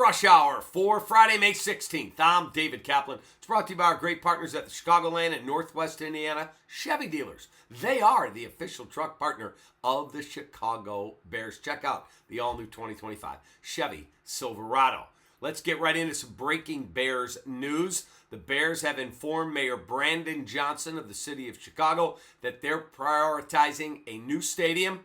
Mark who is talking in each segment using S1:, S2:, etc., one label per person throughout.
S1: Rush Hour for Friday, May 16th. I'm David Kaplan. It's brought to you by our great partners at the Chicagoland and Northwest Indiana Chevy dealers. They are the official truck partner of the Chicago Bears. Check out the all-new 2025 Chevy Silverado. Let's get right into some breaking Bears news. The Bears have informed Mayor Brandon Johnson of the city of Chicago that they're prioritizing a new stadium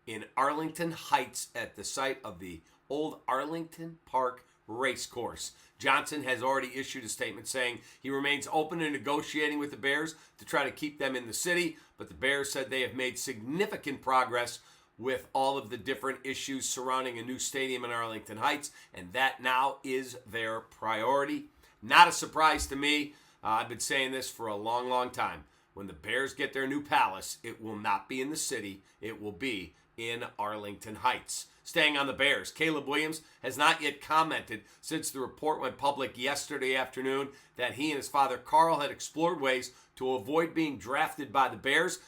S1: in Arlington Heights at the site of the old Arlington Park Racecourse. Johnson has already issued a statement saying he remains open to negotiating with the Bears to try to keep them in the city, but the Bears said they have made significant progress with all of the different issues surrounding a new stadium in Arlington Heights, and that now is their priority. Not a surprise to me. I've been saying this for a long, long time. When the Bears get their new palace, it will not be in the city. It will be in Arlington Heights. Staying on the Bears, Caleb Williams has not yet commented since the report went public yesterday afternoon that he and his father Carl had explored ways to avoid being drafted by the Bears.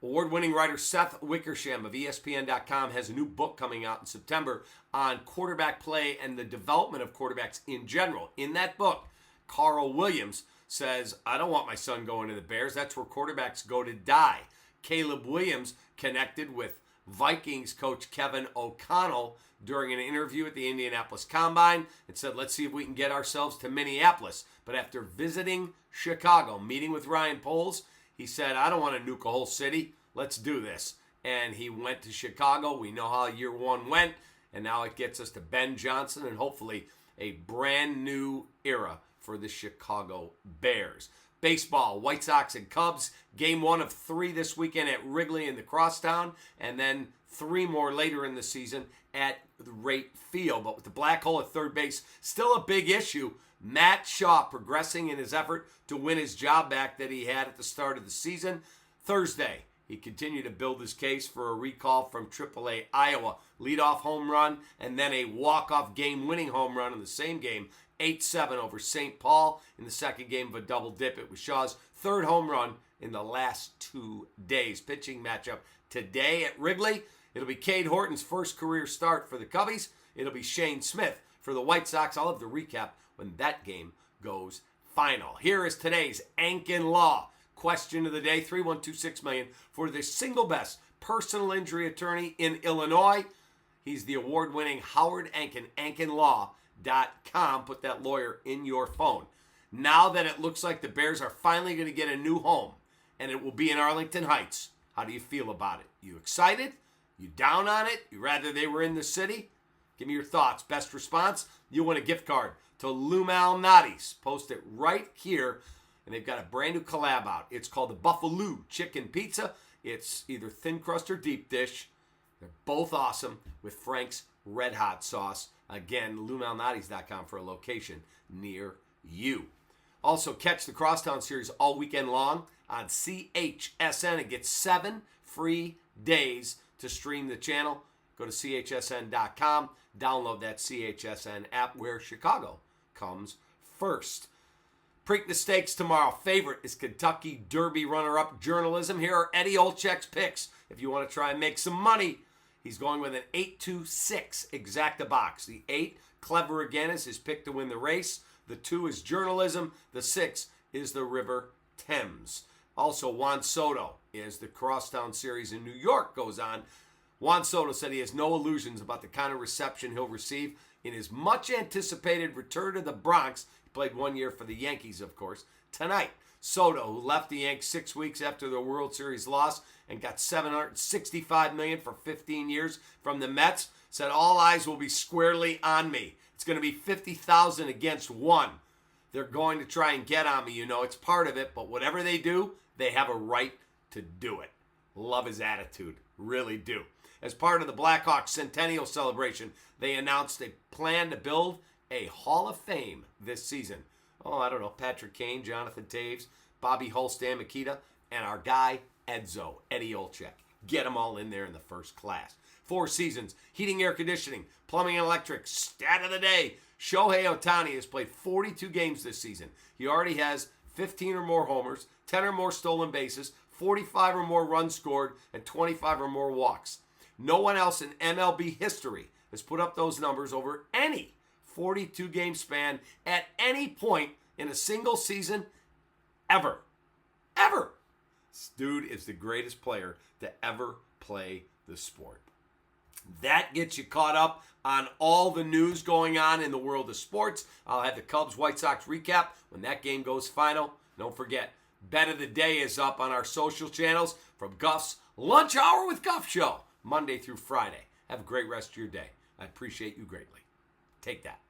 S1: Award-winning writer Seth Wickersham of ESPN.com has a new book coming out in September on quarterback play and the development of quarterbacks in general. In that book, Carl Williams says, "I don't want my son going to the Bears. That's where quarterbacks go to die." Caleb Williams connected with Vikings coach Kevin O'Connell during an interview at the Indianapolis Combine and said, let's see if we can get ourselves to Minneapolis. But after visiting Chicago, meeting with Ryan Poles, he said, I don't want to nuke a whole city. Let's do this. And he went to Chicago. We know how year one went. And now it gets us to Ben Johnson and hopefully a brand new era for the Chicago Bears. Baseball, White Sox and Cubs, game 1 of 3 this weekend at Wrigley in the Crosstown, and then 3 more later in the season at the Rate Field. But with the black hole at third base still a big issue, Matt Shaw progressing in his effort to win his job back that he had at the start of the season. Thursday, he continued to build his case for a recall from AAA Iowa. Leadoff home run and then a walk-off game-winning home run in the same game, 8-7 over St. Paul in the second game of a double dip. It was Shaw's third home run in the last 2 days. Pitching matchup today at Wrigley. It'll be Cade Horton's first career start for the Cubbies. It'll be Shane Smith for the White Sox. I'll have the recap when that game goes final. Here is today's Ankin Law question of the day. 312-6 million for the single best personal injury attorney in Illinois. He's the award-winning Howard Ankin, AnkinLaw.com. Put that lawyer in your phone. Now that it looks like the Bears are finally going to get a new home, and it will be in Arlington Heights, how do you feel about it? You excited? You down on it? You rather they were in the city? Give me your thoughts. Best response? You win a gift card to Lou Malnati's. Post it right here, and they've got a brand new collab out. It's called the Buffalo Chicken Pizza. It's either thin crust or deep dish. They're both awesome with Frank's Red Hot Sauce. Again, LouMalnati's.com for a location near you. Also, catch the Crosstown Series all weekend long on CHSN and get 7 free days to stream the channel. Go to CHSN.com. Download that CHSN app where Chicago comes first. Preakness Stakes tomorrow. Favorite is Kentucky Derby runner-up Journalism. Here are Eddie Olczyk's picks. If you want to try and make some money, he's going with an 8-2-6 exacta box. The 8, Clever Again, is his pick to win the race. The 2 is Journalism. The 6 is the River Thames. Also, Juan Soto, as the Crosstown Series in New York goes on, Juan Soto said he has no illusions about the kind of reception he'll receive in his much-anticipated return to the Bronx. He played 1 year for the Yankees, of course, tonight. Soto, who left the Yanks 6 weeks after the World Series loss and got $765 million for 15 years from the Mets, said all eyes will be squarely on me. It's going to be 50,000 against 1. They're going to try and get on me. You know, it's part of it, but whatever they do, they have a right to do it. Love his attitude. Really do. As part of the Blackhawks Centennial celebration, they announced a plan to build a Hall of Fame this season. Oh, I don't know, Patrick Kane, Jonathan Taves, Bobby Hull, Stan Mikita, and our guy, Edzo, Eddie Olczyk. Get them all in there in the first class. 4 seasons, heating, air conditioning, plumbing and electric. Stat of the day, Shohei Ohtani has played 42 games this season. He already has 15 or more homers, 10 or more stolen bases, 45 or more runs scored, and 25 or more walks. No one else in MLB history has put up those numbers over any 42 game span at any point in a single season ever. Ever. This dude is the greatest player to ever play the sport. That gets you caught up on all the news going on in the world of sports. I'll have the Cubs-White Sox recap when that game goes final. Don't forget, Bet of the Day is up on our social channels from Guff's Lunch Hour with Guff Show, Monday through Friday. Have a great rest of your day. I appreciate you greatly. Take that.